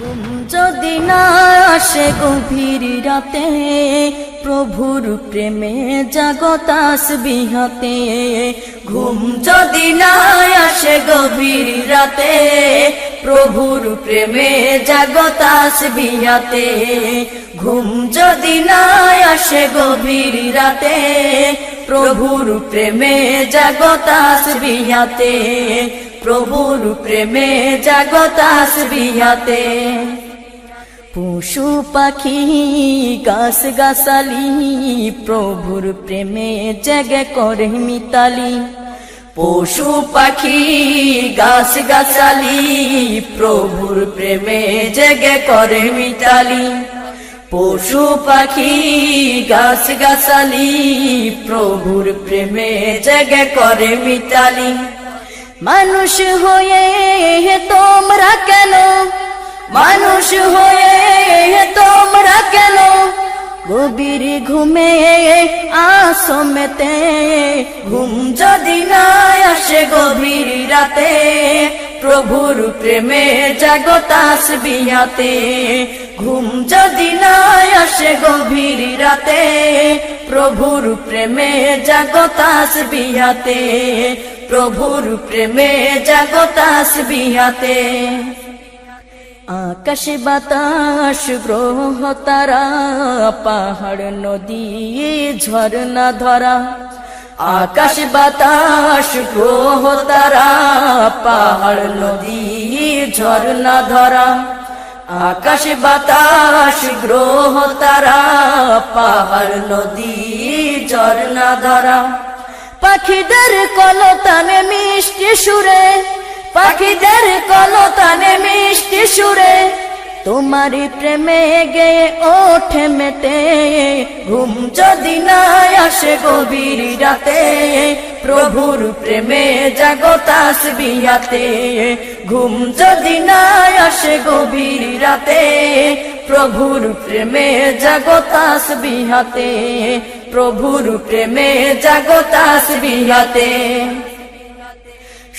ঘুম যদি না আসে গভীর রাতে, প্রভুর প্রেমে জাগো তাসবিহ হাতে। ঘুম যদি না আসে গভীর রাতে, প্রভুর প্রেমে জাগো তাসবিহ হাতে। ঘুম যদি না আসে গভীর রাতে, প্রভুর প্রেমে জাগো তাসবিহ হাতে। প্রভুর প্রেমে জাগো তাসবিহ হাতে। পশু পাখি গাছ গাছালি, প্রভুর প্রেমে জেগে করে মিতালি। পশু পাখি গাছ গাছালি, প্রভুর প্রেমে জেগে করে মিতালি। পশু পাখি গাছ গাছালি, প্রভুর প্রেমে জেগে করে মিতালি। মানুষ হয়ে তোমরা কেন, মানুষ হয়ে তোমরা কেন গভীর ঘুমে আসো মেতে। ঘুম যদি না আসে গভীর রাতে, প্রভুর প্রেমে জাগো তাসবিহ হাতে। ঘুম যদি না আসে গভীর রাতে, প্রভুর প্রেমে জাগো তাসবিহ হাতে। প্রভুর প্রেমে জাগো তাসবিহ হাতে। আকাশ বাতাস গ্রহ তারা, পাহাড় নদী ঝরনা ধরা। আকাশ বাতাস গ্রহ তারা, পাহাড় নদী ঝরনা ধরা। আকাশ বাতাস গ্রহ তারা, পাহাড় নদী ঝরনা ধরা। পাখিদের কলতানে মিষ্টি সুরে, পাখিদের কলতানে মিষ্টি সুরে, তোমারি প্রেমে গেয়ে ওঠে মেতে। ঘুম যদি না আসে গভীর রাতে, প্রভুর প্রেমে জাগো তাসবিহ হাতে। ঘুম যদি না আসে গভীর রাতে, প্রভুর প্রেমে জাগো তাসবিহ হাতে। প্রভুর প্রেমে জাগো তাসবিহ হাতে।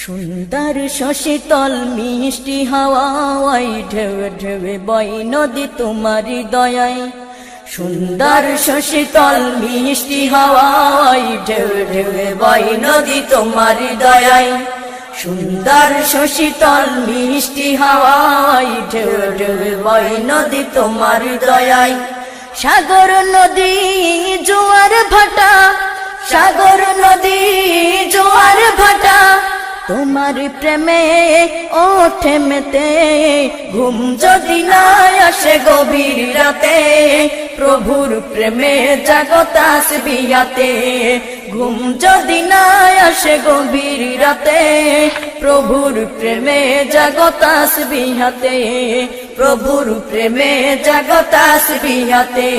সুন্দর শশীতল মিষ্টি হাওয়ায়, ঢেউ ঢেউ বয় নদী তোমারি দয়ায়। সুন্দর শশীতল মিষ্টি হাওয়ায়, ঢেউ ঢেউ বয় নদী তোমারি দয়ায়। সুন্দর শশীতল মিষ্টি হাওয়ায়, ঢেউ ঢেউ বয় নদী তোমারি দয়ায়। সাগর নদী জোয়ার ভাটা, সাগর নদী জোয়ার ভাটা, তোমার প্রেমে ওঠে মেতে। ঘুম যদি না আসে গভীর রাতে, প্রভুর প্রেমে জাগো তাসবিহ হাতে। ঘুম যদি না আসে গভীর রাতে, প্রভুর প্রেমে জাগো তাসবিহ হাতে। প্রভুর প্রেমে জাগো তাসবিহ হাতে।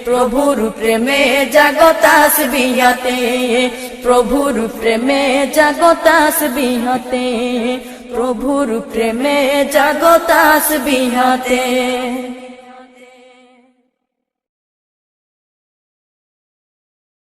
প্রভুর প্রেমে জাগো তাসবিহ হাতে। প্রভুর প্রেমে জাগো তাসবিহ হাতে। প্রভুর প্রেমে জাগো তাসবিহ হাতে।